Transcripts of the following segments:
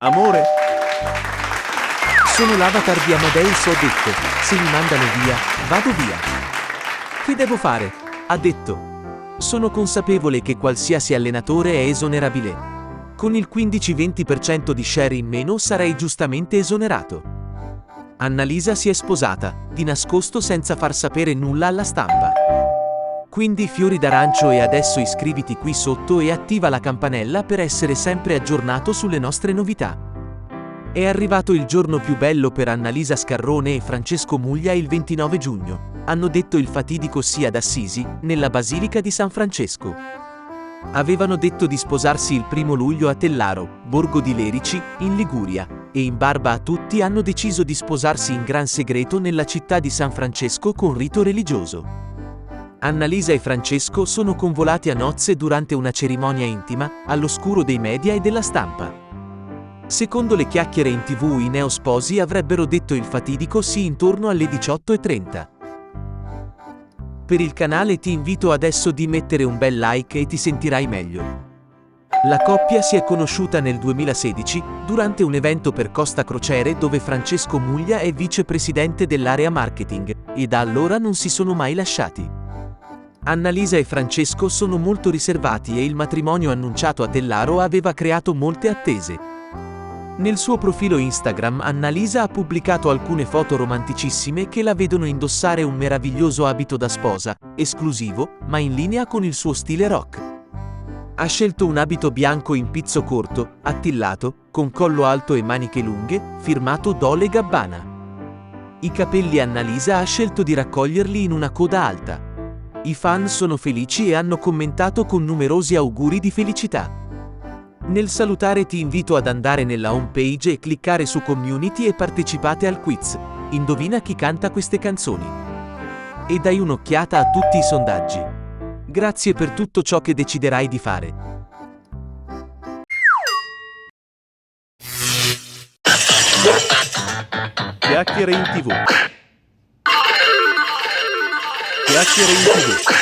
Amore? Sono l'avatar di Amadeus, ho detto. Se mi mandano via, vado via. Che devo fare? Ha detto. Sono consapevole che qualsiasi allenatore è esonerabile. Con il 15-20% di share in meno sarei giustamente esonerato. Annalisa si è sposata, di nascosto senza far sapere nulla alla stampa. Quindi fiori d'arancio e adesso iscriviti qui sotto e attiva la campanella per essere sempre aggiornato sulle nostre novità. È arrivato il giorno più bello per Annalisa Scarrone e Francesco Muglia il 29 giugno. Hanno detto il fatidico sì ad Assisi, nella Basilica di San Francesco. Avevano detto di sposarsi il 1 luglio a Tellaro, Borgo di Lerici, in Liguria, e in barba a tutti hanno deciso di sposarsi in gran segreto nella città di San Francesco con rito religioso. Annalisa e Francesco sono convolati a nozze durante una cerimonia intima, all'oscuro dei media e della stampa. Secondo le chiacchiere in TV i neosposi avrebbero detto il fatidico sì intorno alle 18:30. Per il canale ti invito adesso di mettere un bel like e ti sentirai meglio. La coppia si è conosciuta nel 2016, durante un evento per Costa Crociere dove Francesco Muglia è vicepresidente dell'area marketing, e da allora non si sono mai lasciati. Annalisa e Francesco sono molto riservati e il matrimonio annunciato a Tellaro aveva creato molte attese. Nel suo profilo Instagram Annalisa ha pubblicato alcune foto romanticissime che la vedono indossare un meraviglioso abito da sposa, esclusivo, ma in linea con il suo stile rock. Ha scelto un abito bianco in pizzo corto, attillato, con collo alto e maniche lunghe, firmato Dole Gabbana. I capelli Annalisa ha scelto di raccoglierli in una coda alta. I fan sono felici e hanno commentato con numerosi auguri di felicità. Nel salutare ti invito ad andare nella home page e cliccare su Community e partecipate al quiz. Indovina chi canta queste canzoni. E dai un'occhiata a tutti i sondaggi. Grazie per tutto ciò che deciderai di fare. Chiacchiere in TV. Chiacchiere in TV.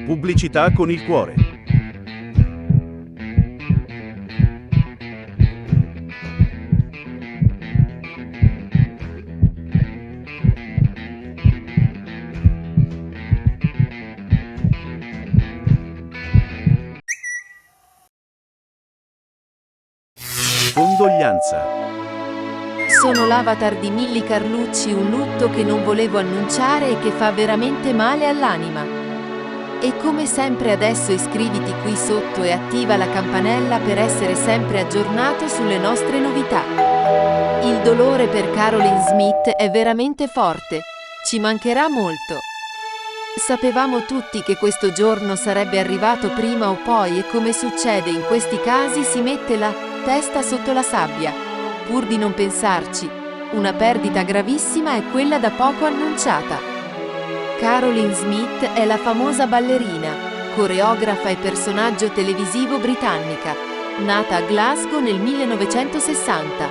Pubblicità con il cuore. Condoglianza. Sono l'avatar di Milly Carlucci, un lutto che non volevo annunciare e che fa veramente male all'anima. E come sempre adesso iscriviti qui sotto e attiva la campanella per essere sempre aggiornato sulle nostre novità. Il dolore per Caroline Smith è veramente forte, ci mancherà molto. Sapevamo tutti che questo giorno sarebbe arrivato prima o poi e come succede in questi casi si mette la testa sotto la sabbia. Pur di non pensarci, una perdita gravissima è quella da poco annunciata. Caroline Smith è la famosa ballerina, coreografa e personaggio televisivo britannica, nata a Glasgow nel 1960.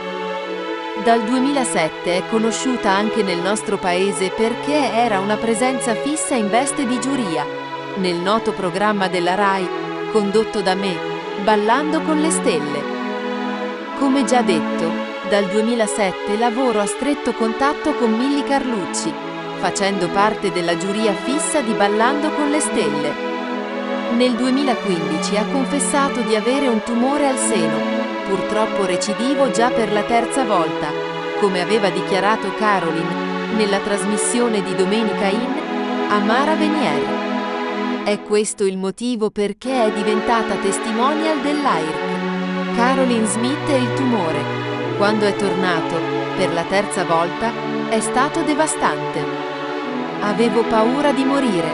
Dal 2007 è conosciuta anche nel nostro paese perché era una presenza fissa in veste di giuria, nel noto programma della Rai, condotto da me, Ballando con le stelle. Come già detto, dal 2007 lavoro a stretto contatto con Milly Carlucci, facendo parte della giuria fissa di Ballando con le stelle. Nel 2015 ha confessato di avere un tumore al seno, purtroppo recidivo già per la terza volta, come aveva dichiarato Caroline nella trasmissione di Domenica in Amara Venier. È questo il motivo perché è diventata testimonial dell'AIRC. Caroline Smith e il tumore. Quando è tornato, per la terza volta, è stato devastante. Avevo paura di morire.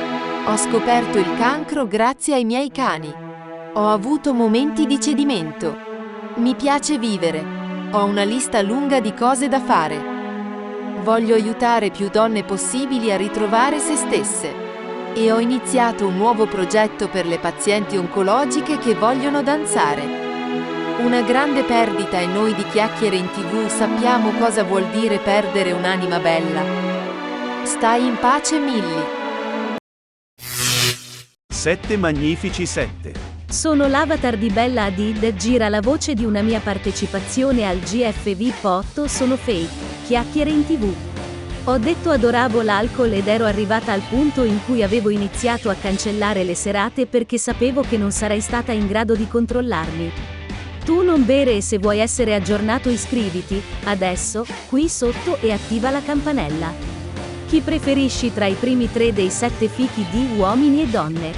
Ho scoperto il cancro grazie ai miei cani. Ho avuto momenti di cedimento. Mi piace vivere. Ho una lista lunga di cose da fare. Voglio aiutare più donne possibili a ritrovare se stesse. E ho iniziato un nuovo progetto per le pazienti oncologiche che vogliono danzare. Una grande perdita e noi di Chiacchiere in TV sappiamo cosa vuol dire perdere un'anima bella. Stai in pace, Milly. 7 magnifici 7. Sono l'avatar di Bella Hadid, gira la voce di una mia partecipazione al GFV 8, sono fake, chiacchiere in TV. Ho detto adoravo l'alcol ed ero arrivata al punto in cui avevo iniziato a cancellare le serate perché sapevo che non sarei stata in grado di controllarmi. Tu non bere e se vuoi essere aggiornato iscriviti, adesso, qui sotto e attiva la campanella. Chi preferisci tra i primi 3 dei 7 fichi di Uomini e Donne?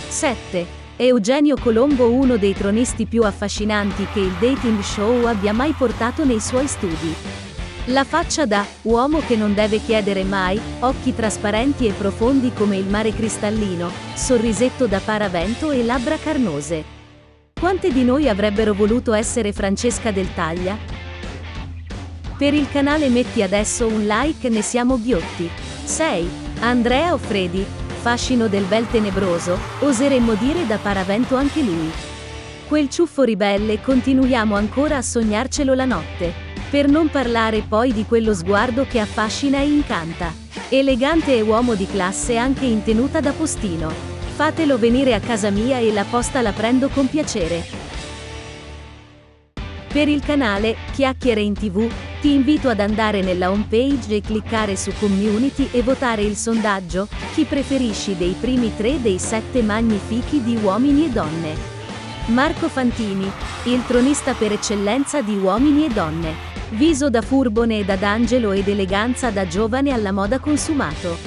7. Eugenio Colombo, uno dei tronisti più affascinanti che il dating show abbia mai portato nei suoi studi. La faccia da uomo che non deve chiedere mai, occhi trasparenti e profondi come il mare cristallino, sorrisetto da paravento e labbra carnose. Quante di noi avrebbero voluto essere Francesca Del Taglia? Per il canale metti adesso un like, ne siamo ghiotti. 6. Andrea Offredi, fascino del bel tenebroso, oseremmo dire da paravento anche lui. Quel ciuffo ribelle, continuiamo ancora a sognarcelo la notte. Per non parlare poi di quello sguardo che affascina e incanta. Elegante e uomo di classe anche in tenuta da postino. Fatelo venire a casa mia e la posta la prendo con piacere. Per il canale Chiacchiere in TV, ti invito ad andare nella homepage e cliccare su Community e votare il sondaggio, chi preferisci dei primi 3 dei 7 magnifichi di Uomini e Donne. Marco Fantini, il tronista per eccellenza di Uomini e Donne. Viso da furbone e da d'angelo ed eleganza da giovane alla moda consumato.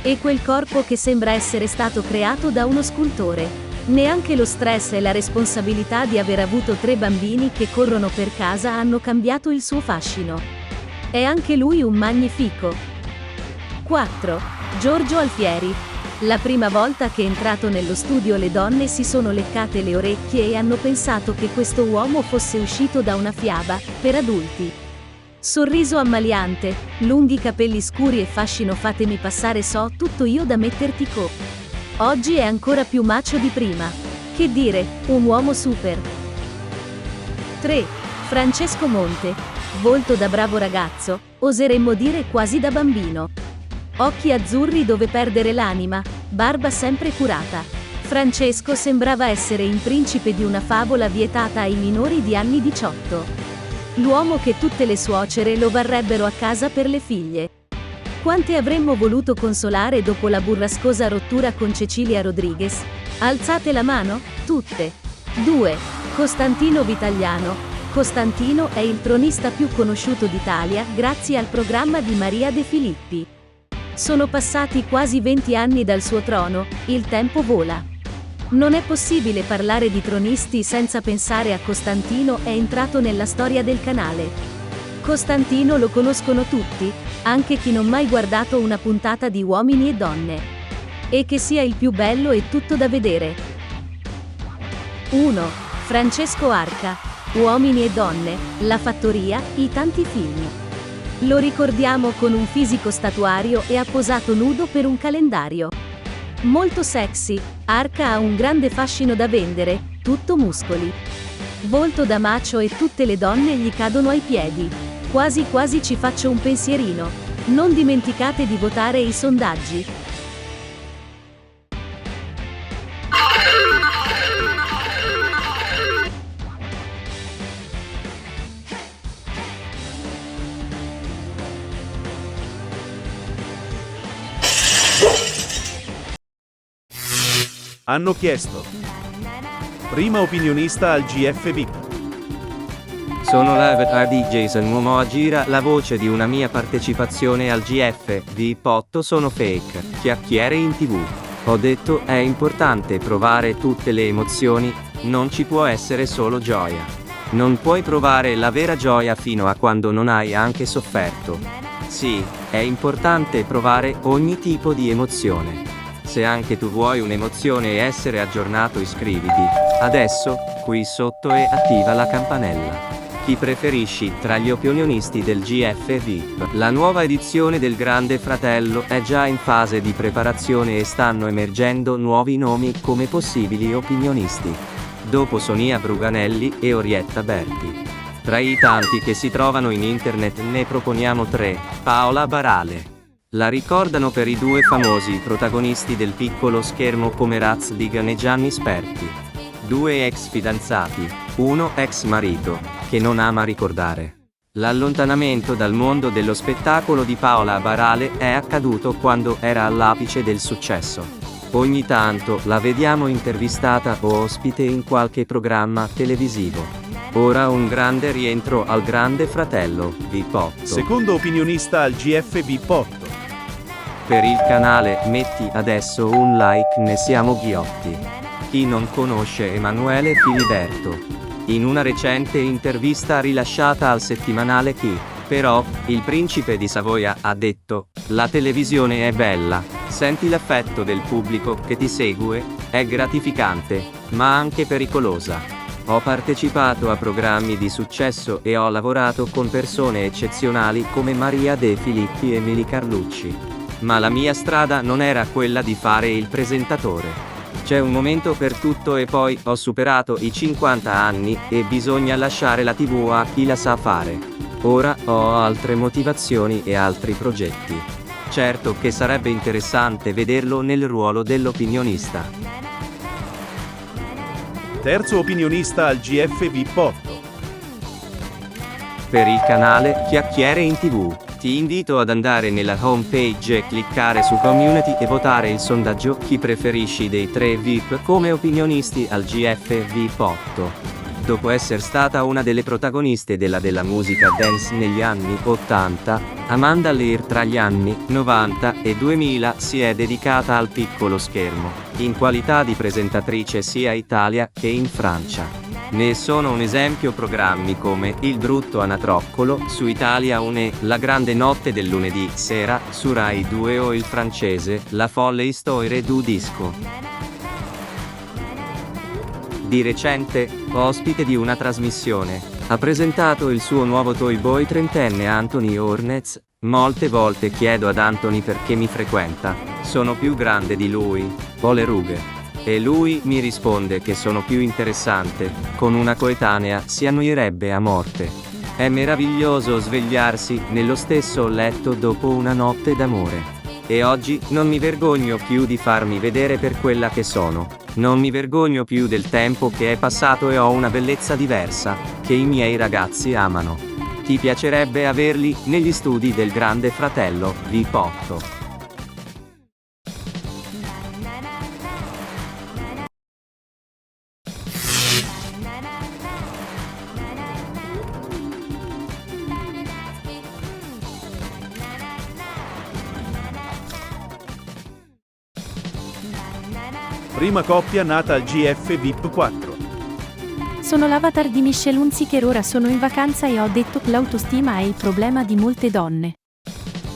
E quel corpo che sembra essere stato creato da uno scultore. Neanche lo stress e la responsabilità di aver avuto 3 bambini che corrono per casa hanno cambiato il suo fascino. È anche lui un magnifico. 4. Giorgio Alfieri. La prima volta che è entrato nello studio le donne si sono leccate le orecchie e hanno pensato che questo uomo fosse uscito da una fiaba, per adulti. Sorriso ammaliante, lunghi capelli scuri e fascino fatemi passare so tutto io da metterti co. Oggi è ancora più macho di prima. Che dire, un uomo super. 3. Francesco Monte. Volto da bravo ragazzo, oseremmo dire quasi da bambino. Occhi azzurri dove perdere l'anima, barba sempre curata. Francesco sembrava essere il principe di una favola vietata ai minori di anni 18. L'uomo che tutte le suocere lo varrebbero a casa per le figlie. Quante avremmo voluto consolare dopo la burrascosa rottura con Cecilia Rodriguez? Alzate la mano? Tutte. 2. Costantino Vitagliano. Costantino è il tronista più conosciuto d'Italia grazie al programma di Maria De Filippi. Sono passati quasi 20 anni dal suo trono, il tempo vola. Non è possibile parlare di tronisti senza pensare a Costantino, è entrato nella storia del canale. Costantino lo conoscono tutti, anche chi non mai guardato una puntata di Uomini e Donne. E che sia il più bello è tutto da vedere. 1. Francesco Arca. Uomini e Donne, La Fattoria, i tanti film. Lo ricordiamo con un fisico statuario e ha posato nudo per un calendario. Molto sexy, Arca ha un grande fascino da vendere, tutto muscoli. Volto da macho e tutte le donne gli cadono ai piedi. Quasi quasi ci faccio un pensierino. Non dimenticate di votare i sondaggi. Hanno chiesto. Prima opinionista al GF VIP. Sono l'avatar di Jason Momoa, gira la voce di una mia partecipazione al GF VIP 8, sono fake, chiacchiere in TV. Ho detto, è importante provare tutte le emozioni, non ci può essere solo gioia. Non puoi provare la vera gioia fino a quando non hai anche sofferto. Sì, è importante provare ogni tipo di emozione. Se anche tu vuoi un'emozione e essere aggiornato, iscriviti adesso, qui sotto e attiva la campanella. Chi preferisci tra gli opinionisti del GF VIP? La nuova edizione del Grande Fratello è già in fase di preparazione e stanno emergendo nuovi nomi come possibili opinionisti. Dopo Sonia Bruganelli e Orietta Berti. Tra i tanti che si trovano in internet ne proponiamo 3, Paola Barale. La ricordano per i 2 famosi protagonisti del piccolo schermo come Raz Ligan e Gianni Sperti. 2 ex fidanzati, 1 ex marito, che non ama ricordare. L'allontanamento dal mondo dello spettacolo di Paola Barale è accaduto quando era all'apice del successo. Ogni tanto la vediamo intervistata o ospite in qualche programma televisivo. Ora un grande rientro al Grande Fratello, VIP8. Secondo opinionista al GF VIP8. Per il canale metti adesso un like, ne siamo ghiotti. Chi non conosce Emanuele Filiberto? In una recente intervista rilasciata al settimanale Chi, però, il principe di Savoia ha detto: la televisione è bella, senti l'affetto del pubblico che ti segue, è gratificante, ma anche pericolosa. Ho partecipato a programmi di successo e ho lavorato con persone eccezionali come Maria De Filippi e Mili Carlucci. Ma la mia strada non era quella di fare il presentatore. C'è un momento per tutto e poi ho superato i 50 anni e bisogna lasciare la TV a chi la sa fare. Ora ho altre motivazioni e altri progetti. Certo che sarebbe interessante vederlo nel ruolo dell'opinionista. Terzo opinionista al GF VIP8. Per il canale Chiacchiere in TV, ti invito ad andare nella homepage e cliccare su Community e votare il sondaggio chi preferisci dei 3 VIP come opinionisti al GF VIP8. Dopo essere stata una delle protagoniste della musica dance negli anni 80, Amanda Lear tra gli anni 90 e 2000 si è dedicata al piccolo schermo, in qualità di presentatrice sia in Italia che in Francia. Ne sono un esempio programmi come Il brutto anatroccolo su Italia 1 e La grande notte del lunedì sera su Rai 2 o il francese La folle histoire du disco. Di recente, ospite di una trasmissione, ha presentato il suo nuovo toy boy trentenne Anthony Hornets. Molte volte chiedo ad Anthony perché mi frequenta, sono più grande di lui, ho le rughe. E lui mi risponde che sono più interessante, con una coetanea si annoierebbe a morte. È meraviglioso svegliarsi nello stesso letto dopo una notte d'amore. E oggi non mi vergogno più di farmi vedere per quella che sono. Non mi vergogno più del tempo che è passato e ho una bellezza diversa, che i miei ragazzi amano. Ti piacerebbe averli negli studi del Grande Fratello, VIP8. Prima coppia nata al GF VIP4. Sono l'avatar di Michelle Hunziker, ora sono in vacanza e ho detto che l'autostima è il problema di molte donne.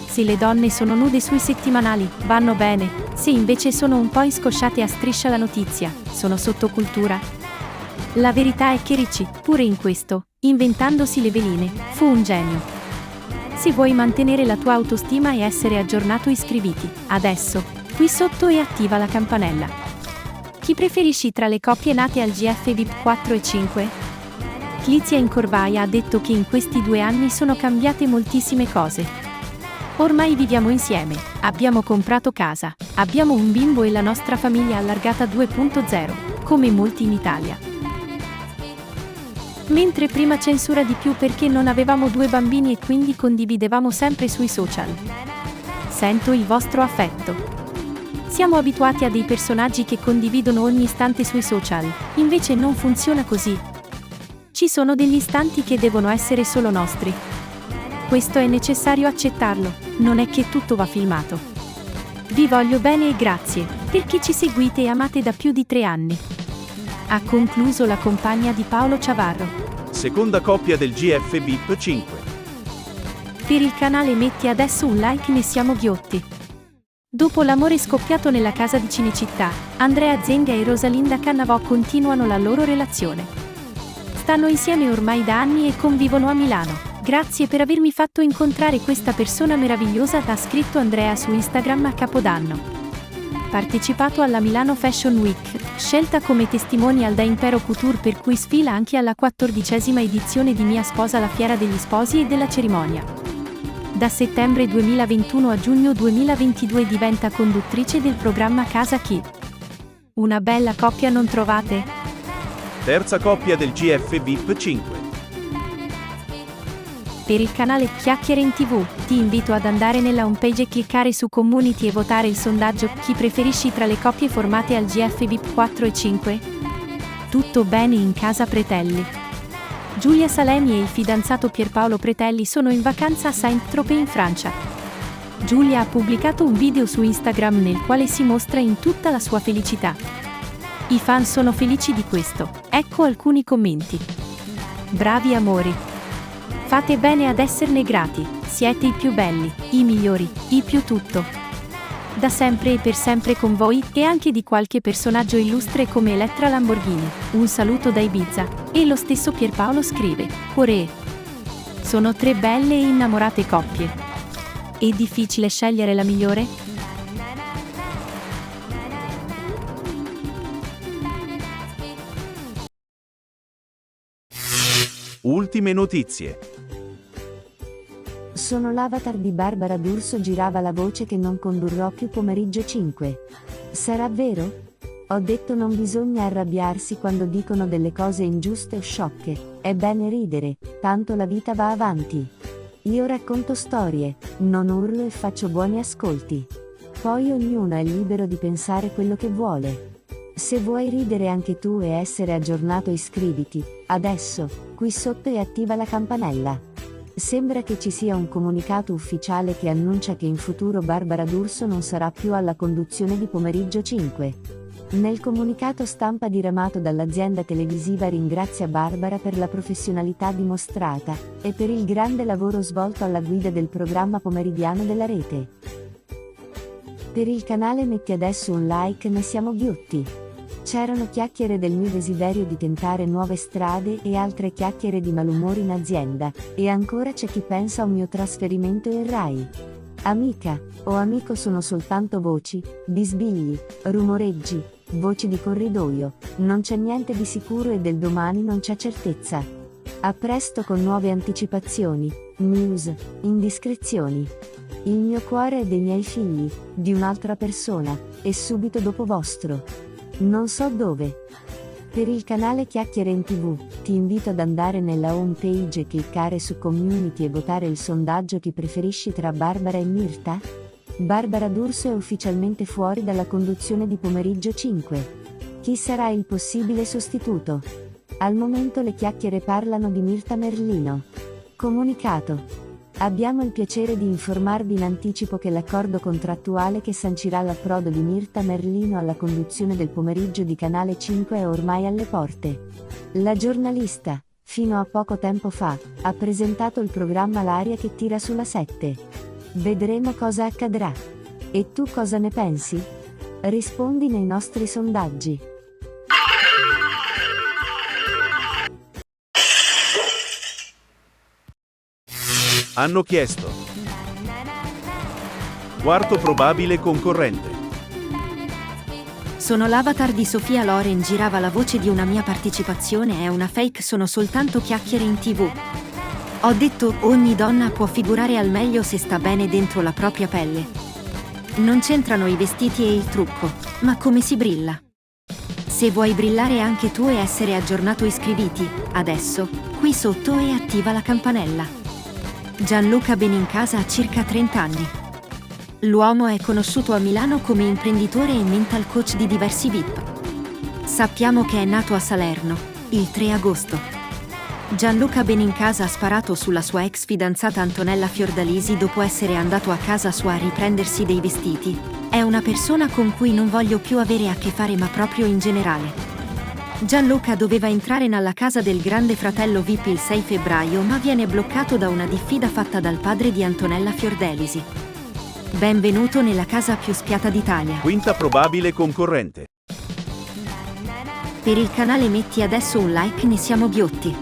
Se le donne sono nude sui settimanali, vanno bene, se invece sono un po' iscosciate a Striscia la Notizia, sono sottocultura. La verità è che Ricci, pure in questo, inventandosi le veline, fu un genio. Se vuoi mantenere la tua autostima e essere aggiornato, iscriviti, adesso, qui sotto e attiva la campanella. Chi preferisci tra le coppie nate al GF VIP 4 e 5? Clizia in Corvaia ha detto che in questi 2 anni sono cambiate moltissime cose. Ormai viviamo insieme, abbiamo comprato casa, abbiamo un bimbo e la nostra famiglia allargata 2.0, come molti in Italia. Mentre prima censura di più perché non avevamo 2 bambini e quindi condividevamo sempre sui social. Sento il vostro affetto. Siamo abituati a dei personaggi che condividono ogni istante sui social, invece non funziona così. Ci sono degli istanti che devono essere solo nostri. Questo è necessario accettarlo, non è che tutto va filmato. Vi voglio bene e grazie, perché ci seguite e amate da più di 3 anni. Ha concluso la compagna di Paolo Ciavarro. Seconda coppia del GF VIP 5. Per il canale metti adesso un like, ne siamo ghiotti. Dopo l'amore scoppiato nella casa di Cinecittà, Andrea Zenga e Rosalinda Cannavò continuano la loro relazione. Stanno insieme ormai da anni e convivono a Milano. Grazie per avermi fatto incontrare questa persona meravigliosa, ha scritto Andrea su Instagram a Capodanno. Partecipato alla Milano Fashion Week, scelta come testimonial da Impero Couture, per cui sfila anche alla 14ª edizione di Mia Sposa, la fiera degli sposi e della cerimonia. Da settembre 2021 a giugno 2022 diventa conduttrice del programma Casa Chi. Una bella coppia, non trovate? Terza coppia del GF VIP 5. Per il canale Chiacchiere in TV, ti invito ad andare nella homepage e cliccare su Community e votare il sondaggio chi preferisci tra le coppie formate al GF VIP 4 e 5? Tutto bene in casa Pretelli. Giulia Salemi e il fidanzato Pierpaolo Pretelli sono in vacanza a Saint-Tropez in Francia. Giulia ha pubblicato un video su Instagram nel quale si mostra in tutta la sua felicità. I fan sono felici di questo, ecco alcuni commenti. Bravi amori. Fate bene ad esserne grati, siete i più belli, i migliori, i più tutto. Da sempre e per sempre con voi, e anche di qualche personaggio illustre come Elettra Lamborghini. Un saluto da Ibiza. E lo stesso Pierpaolo scrive: Cuore. Sono 3 belle e innamorate coppie. È difficile scegliere la migliore? Ultime notizie. Sono l'avatar di Barbara D'Urso, girava la voce che non condurrò più Pomeriggio 5. Sarà vero? Ho detto non bisogna arrabbiarsi quando dicono delle cose ingiuste o sciocche, è bene ridere, tanto la vita va avanti. Io racconto storie, non urlo e faccio buoni ascolti. Poi ognuno è libero di pensare quello che vuole. Se vuoi ridere anche tu e essere aggiornato, iscriviti, adesso, qui sotto, e attiva la campanella. Sembra che ci sia un comunicato ufficiale che annuncia che in futuro Barbara D'Urso non sarà più alla conduzione di Pomeriggio 5. Nel comunicato stampa diramato dall'azienda televisiva ringrazia Barbara per la professionalità dimostrata e per il grande lavoro svolto alla guida del programma pomeridiano della rete. Per il canale metti adesso un like, ne siamo ghiotti. C'erano chiacchiere del mio desiderio di tentare nuove strade e altre chiacchiere di malumore in azienda, e ancora c'è chi pensa a un mio trasferimento in Rai. Amica o amico sono soltanto voci, bisbigli, rumoreggi, voci di corridoio, non c'è niente di sicuro e del domani non c'è certezza. A presto con nuove anticipazioni, news, indiscrezioni. Il mio cuore è dei miei figli, di un'altra persona, e subito dopo vostro. Non so dove. Per il canale Chiacchiere in TV, ti invito ad andare nella home page e cliccare su Community e votare il sondaggio chi preferisci tra Barbara e Mirta? Barbara D'Urso è ufficialmente fuori dalla conduzione di Pomeriggio 5. Chi sarà il possibile sostituto? Al momento le chiacchiere parlano di Mirta Merlino. Comunicato. Abbiamo il piacere di informarvi in anticipo che l'accordo contrattuale che sancirà l'approdo di Mirta Merlino alla conduzione del pomeriggio di Canale 5 è ormai alle porte. La giornalista, fino a poco tempo fa, ha presentato il programma L'aria che tira sulla 7. Vedremo cosa accadrà. E tu cosa ne pensi? Rispondi nei nostri sondaggi. Hanno chiesto. Quarto probabile concorrente. Sono l'avatar di Sofia Loren, girava la voce di una mia partecipazione, è una fake, sono soltanto chiacchiere in TV. Ho detto, ogni donna può figurare al meglio se sta bene dentro la propria pelle. Non c'entrano i vestiti e il trucco, ma come si brilla. Se vuoi brillare anche tu e essere aggiornato, iscriviti, adesso, qui sotto, e attiva la campanella. Gianluca Benincasa ha circa 30 anni. L'uomo è conosciuto a Milano come imprenditore e mental coach di diversi VIP. Sappiamo che è nato a Salerno, il 3 agosto. Gianluca Benincasa ha sparato sulla sua ex fidanzata Antonella Fiordalisi dopo essere andato a casa sua a riprendersi dei vestiti. È una persona con cui non voglio più avere a che fare, ma proprio in generale. Gianluca doveva entrare nella casa del grande fratello VIP il 6 febbraio, ma viene bloccato da una diffida fatta dal padre di Antonella Fiordalisi. Benvenuto nella casa più spiata d'Italia. Quinta probabile concorrente. Per il canale metti adesso un like, ne siamo ghiotti.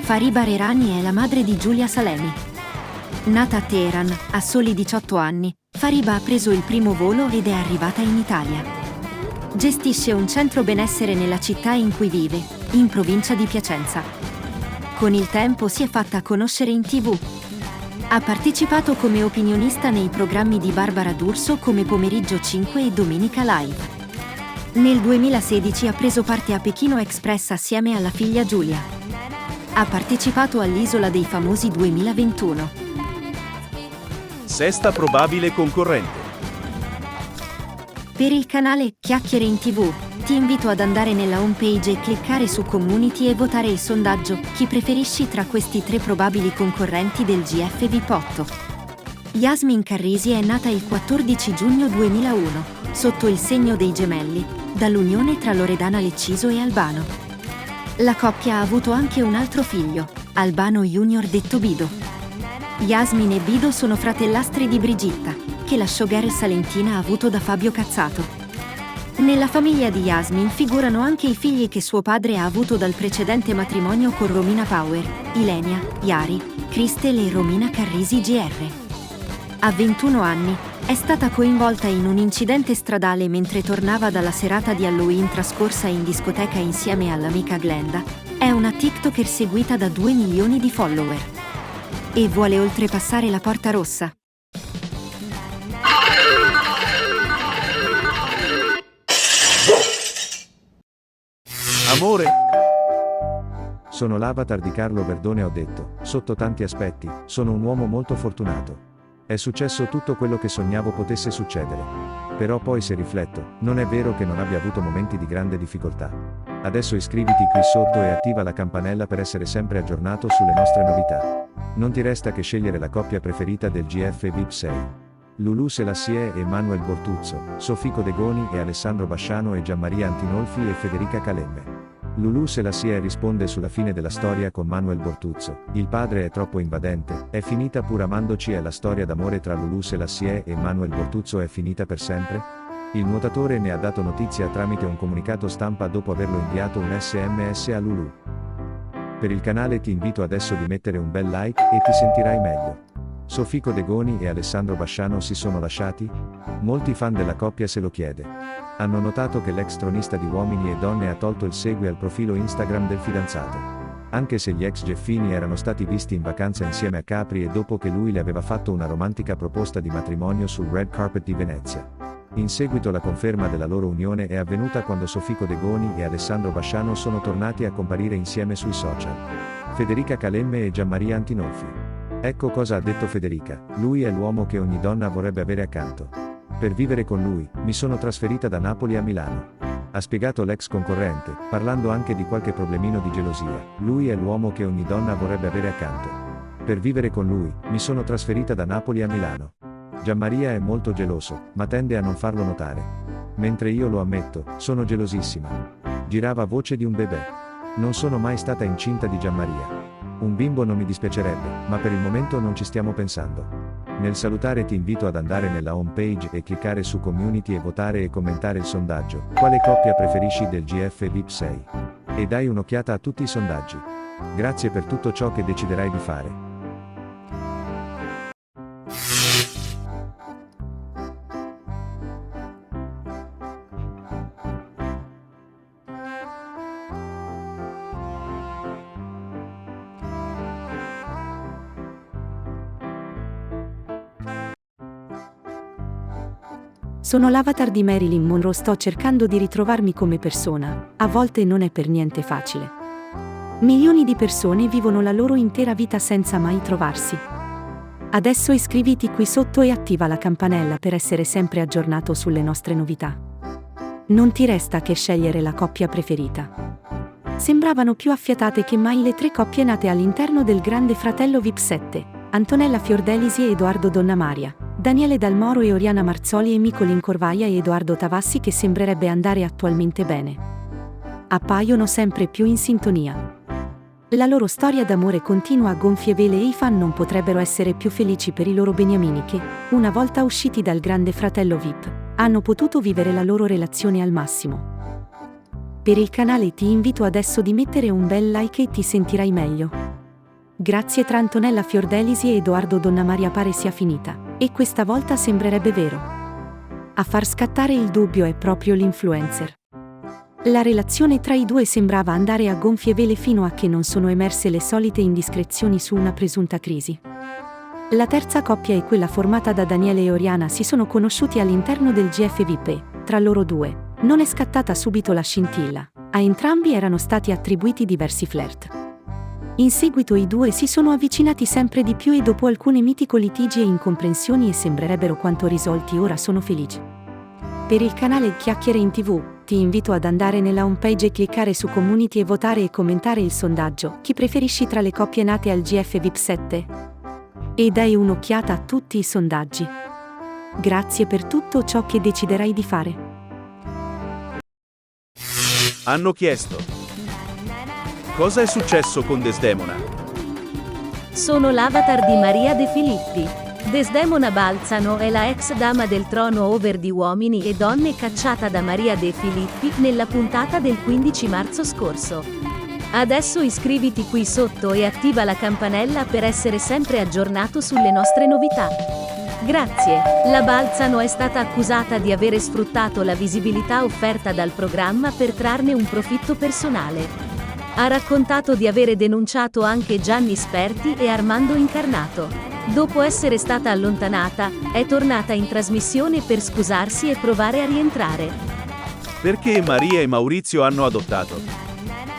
Fariba Rerani è la madre di Giulia Salemi. Nata a Teheran, a soli 18 anni, Fariba ha preso il primo volo ed è arrivata in Italia. Gestisce un centro benessere nella città in cui vive, in provincia di Piacenza. Con il tempo si è fatta conoscere in TV. Ha partecipato come opinionista nei programmi di Barbara D'Urso come Pomeriggio 5 e Domenica Live. Nel 2016 ha preso parte a Pechino Express assieme alla figlia Giulia. Ha partecipato all'Isola dei Famosi 2021. Sesta probabile concorrente. Per il canale Chiacchiere in TV, ti invito ad andare nella homepage e cliccare su Community e votare il sondaggio chi preferisci tra questi 3 probabili concorrenti del GF VIP 8. Yasmin Carrisi è nata il 14 giugno 2001, sotto il segno dei gemelli, dall'unione tra Loredana Lecciso e Albano. La coppia ha avuto anche un altro figlio, Albano Junior detto Bido. Yasmin e Bido sono fratellastri di Brigitta, che la showgirl salentina ha avuto da Fabio Cazzato. Nella famiglia di Yasmin figurano anche i figli che suo padre ha avuto dal precedente matrimonio con Romina Power, Ilenia, Yari, Cristel e Romina Carrisi Gr. A 21 anni, è stata coinvolta in un incidente stradale mentre tornava dalla serata di Halloween trascorsa in discoteca insieme all'amica Glenda. È una TikToker seguita da 2 milioni di follower. E vuole oltrepassare la porta rossa. Amore. Sono l'avatar di Carlo Verdone. Ho detto, sotto tanti aspetti, sono un uomo molto fortunato. È successo tutto quello che sognavo potesse succedere. Però poi se rifletto, non è vero che non abbia avuto momenti di grande difficoltà. Adesso iscriviti qui sotto e attiva la campanella per essere sempre aggiornato sulle nostre novità. Non ti resta che scegliere la coppia preferita del GF VIP 6. Lulù Selassie e Manuel Bortuzzo, Sofico De Goni e Alessandro Basciano e Gianmaria Antinolfi e Federica Calemme. Lulù Selassie risponde sulla fine della storia con Manuel Bortuzzo, il padre è troppo invadente, è finita pur amandoci. È la storia d'amore tra Lulù Selassie e Manuel Bortuzzo è finita per sempre? Il nuotatore ne ha dato notizia tramite un comunicato stampa dopo averlo inviato un SMS a Lulù. Per il canale ti invito adesso di mettere un bel like e ti sentirai meglio. Sofico De Goni e Alessandro Basciano si sono lasciati? Molti fan della coppia se lo chiede. Hanno notato che l'ex tronista di Uomini e Donne ha tolto il segui al profilo Instagram del fidanzato. Anche se gli ex Geffini erano stati visti in vacanza insieme a Capri e dopo che lui le aveva fatto una romantica proposta di matrimonio sul red carpet di Venezia. In seguito la conferma della loro unione è avvenuta quando Sofico De Goni e Alessandro Basciano sono tornati a comparire insieme sui social. Federica Calemme e Gianmaria Antinolfi. Ecco cosa ha detto Federica, lui è l'uomo che ogni donna vorrebbe avere accanto. Per vivere con lui, mi sono trasferita da Napoli a Milano. Ha spiegato l'ex concorrente, parlando anche di qualche problemino di gelosia, lui è l'uomo che ogni donna vorrebbe avere accanto. Per vivere con lui, mi sono trasferita da Napoli a Milano. Gianmaria è molto geloso, ma tende a non farlo notare. Mentre io lo ammetto, sono gelosissima. Girava voce di un bebè. Non sono mai stata incinta di Gianmaria. Un bimbo non mi dispiacerebbe, ma per il momento non ci stiamo pensando. Nel salutare ti invito ad andare nella homepage e cliccare su Community e votare e commentare il sondaggio, quale coppia preferisci del GF VIP 6. E dai un'occhiata a tutti i sondaggi. Grazie per tutto ciò che deciderai di fare. Sono l'avatar di Marilyn Monroe, sto cercando di ritrovarmi come persona, a volte non è per niente facile. Milioni di persone vivono la loro intera vita senza mai trovarsi. Adesso iscriviti qui sotto e attiva la campanella per essere sempre aggiornato sulle nostre novità. Non ti resta che scegliere la coppia preferita. Sembravano più affiatate che mai le 3 coppie nate all'interno del Grande Fratello VIP 7, Antonella Fiordelisi e Edoardo Donnamaria, Daniele Dalmoro e Oriana Marzoli e Micolin Corvaia e Edoardo Tavassi, che sembrerebbe andare attualmente bene. Appaiono sempre più in sintonia. La loro storia d'amore continua a gonfie vele e i fan non potrebbero essere più felici per i loro beniamini che, una volta usciti dal Grande Fratello VIP, hanno potuto vivere la loro relazione al massimo. Per il canale ti invito adesso di mettere un bel like e ti sentirai meglio. Grazie. Tra Antonella Fiordelisi e Edoardo Donnamaria pare sia finita, e questa volta sembrerebbe vero. A far scattare il dubbio è proprio l'influencer. La relazione tra i due sembrava andare a gonfie vele fino a che non sono emerse le solite indiscrezioni su una presunta crisi. La terza coppia è quella formata da Daniele e Oriana. Si sono conosciuti all'interno del GF VIP e, tra loro due, non è scattata subito la scintilla. A entrambi erano stati attribuiti diversi flirt. In seguito i due si sono avvicinati sempre di più e dopo alcune mitico litigi e incomprensioni e sembrerebbero quanto risolti ora sono felici. Per il canale Chiacchiere in TV, ti invito ad andare nella homepage e cliccare su Community e votare e commentare il sondaggio chi preferisci tra le coppie nate al GF VIP 7? E dai un'occhiata a tutti i sondaggi. Grazie per tutto ciò che deciderai di fare. Hanno chiesto: cosa è successo con Desdemona? Sono l'avatar di Maria De Filippi. Desdemona Balzano è la ex dama del trono over di Uomini e Donne cacciata da Maria De Filippi nella puntata del 15 marzo scorso. Adesso iscriviti qui sotto e attiva la campanella per essere sempre aggiornato sulle nostre novità. Grazie. La Balzano è stata accusata di avere sfruttato la visibilità offerta dal programma per trarne un profitto personale. Ha raccontato di avere denunciato anche Gianni Sperti e Armando Incarnato. Dopo essere stata allontanata, è tornata in trasmissione per scusarsi e provare a rientrare. Perché Maria e Maurizio hanno adottato?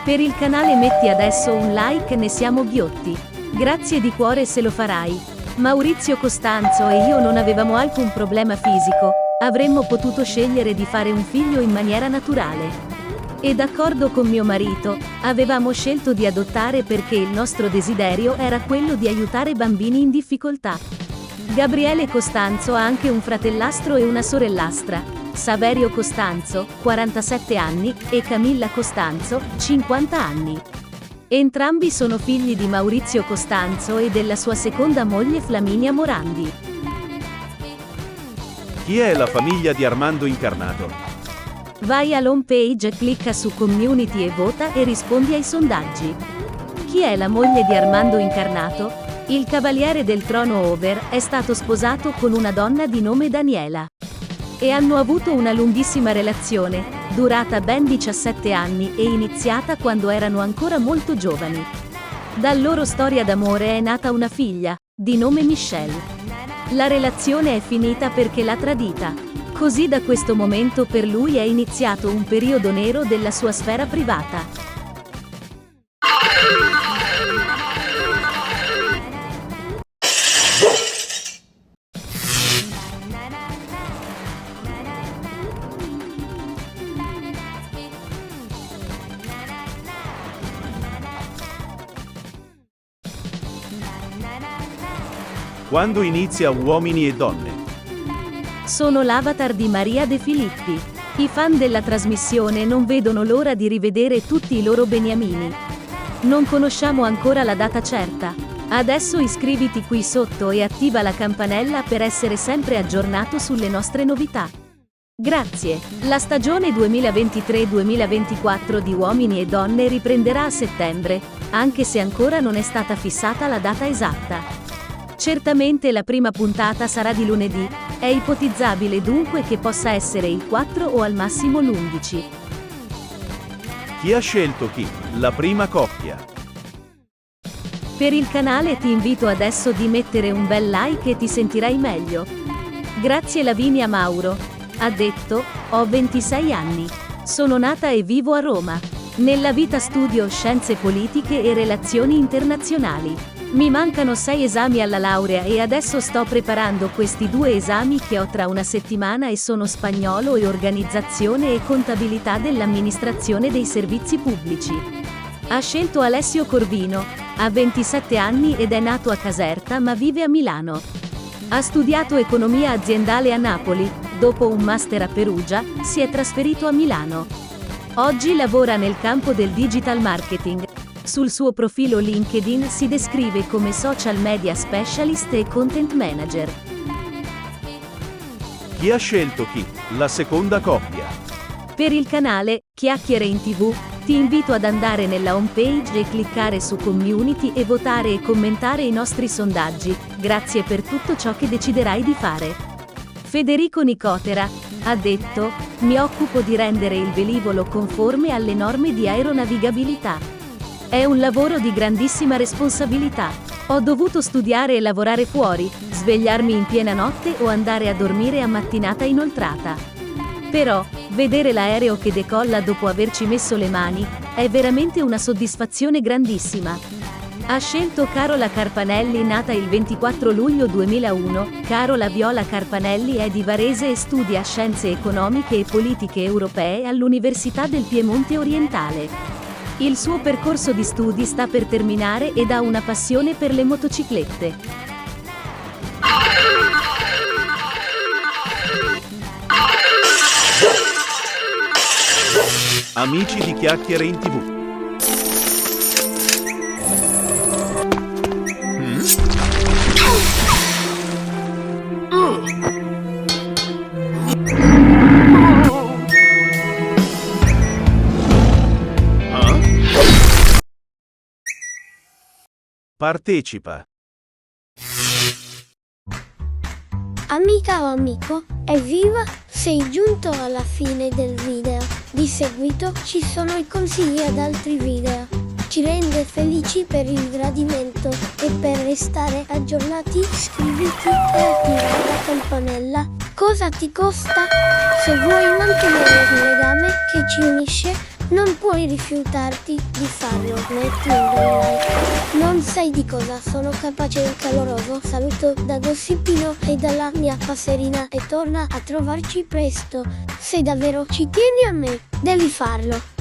Per il canale metti adesso un like, ne siamo ghiotti. Grazie di cuore se lo farai. Maurizio Costanzo e io non avevamo alcun problema fisico, avremmo potuto scegliere di fare un figlio in maniera naturale. E d'accordo con mio marito, avevamo scelto di adottare perché il nostro desiderio era quello di aiutare bambini in difficoltà. Gabriele Costanzo ha anche un fratellastro e una sorellastra, Saverio Costanzo, 47 anni, e Camilla Costanzo, 50 anni. Entrambi sono figli di Maurizio Costanzo e della sua seconda moglie Flaminia Morandi. Chi è la famiglia di Armando Incarnato? Vai all'home page, clicca su Community e vota e rispondi ai sondaggi. Chi è la moglie di Armando Incarnato? Il cavaliere del trono over è stato sposato con una donna di nome Daniela. E hanno avuto una lunghissima relazione, durata ben 17 anni e iniziata quando erano ancora molto giovani. Dal loro storia d'amore è nata una figlia, di nome Michelle. La relazione è finita perché l'ha tradita. Così da questo momento per lui è iniziato un periodo nero della sua sfera privata. Quando inizia Uomini e Donne? Sono l'avatar di Maria De Filippi. I fan della trasmissione non vedono l'ora di rivedere tutti i loro beniamini. Non conosciamo ancora la data certa. Adesso iscriviti qui sotto e attiva la campanella per essere sempre aggiornato sulle nostre novità. Grazie. La stagione 2023-2024 di Uomini e Donne riprenderà a settembre, anche se ancora non è stata fissata la data esatta. Certamente la prima puntata sarà di lunedì, è ipotizzabile dunque che possa essere il 4 o al massimo l'11. Chi ha scelto chi? La prima coppia. Per il canale ti invito adesso di mettere un bel like e ti sentirai meglio. Grazie Lavinia Mauro. Ha detto: ho 26 anni. Sono nata e vivo a Roma. Nella vita studio scienze politiche e relazioni internazionali. Mi mancano 6 esami alla laurea e adesso sto preparando questi 2 esami che ho tra una settimana e sono spagnolo e organizzazione e contabilità dell'amministrazione dei servizi pubblici. Ha scelto Alessio Corvino, ha 27 anni ed è nato a Caserta ma vive a Milano. Ha studiato economia aziendale a Napoli, dopo un master a Perugia, si è trasferito a Milano. Oggi lavora nel campo del digital marketing. Sul suo profilo LinkedIn si descrive come social media specialist e content manager. Chi ha scelto chi? La seconda coppia. Per il canale Chiacchiere in TV, ti invito ad andare nella homepage e cliccare su Community e votare e commentare i nostri sondaggi. Grazie per tutto ciò che deciderai di fare. Federico Nicotera ha detto: mi occupo di rendere il velivolo conforme alle norme di aeronavigabilità. È un lavoro di grandissima responsabilità. Ho dovuto studiare e lavorare fuori, svegliarmi in piena notte o andare a dormire a mattinata inoltrata. Però, vedere l'aereo che decolla dopo averci messo le mani, è veramente una soddisfazione grandissima. Ha scelto Carola Carpanelli, nata il 24 luglio 2001. Carola Viola Carpanelli è di Varese e studia Scienze Economiche e Politiche Europee all'Università del Piemonte Orientale. Il suo percorso di studi sta per terminare ed ha una passione per le motociclette. Amici di Chiacchiere in TV. Partecipa. Amica o amico, evviva! Sei giunto alla fine del video. Di seguito ci sono i consigli ad altri video. Ci rende felici per il gradimento e per restare aggiornati iscriviti e attiva la campanella. Cosa ti costa? Se vuoi mantenere il legame che ci unisce, non puoi rifiutarti di farlo. Metti un bel like. Non sai di cosa sono capace. Un caloroso saluto da Gossipino e dalla mia passerina e torna a trovarci presto. Se davvero ci tieni a me, devi farlo.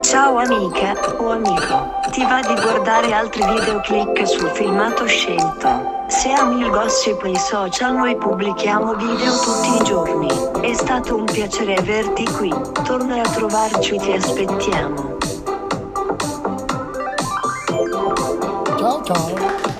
Ciao amica o amico, ti va di guardare altri video? Clicca sul filmato scelto. Se ami il gossip e i social, noi pubblichiamo video tutti i giorni. È stato un piacere averti qui, torna a trovarci, ti aspettiamo. Ciao ciao.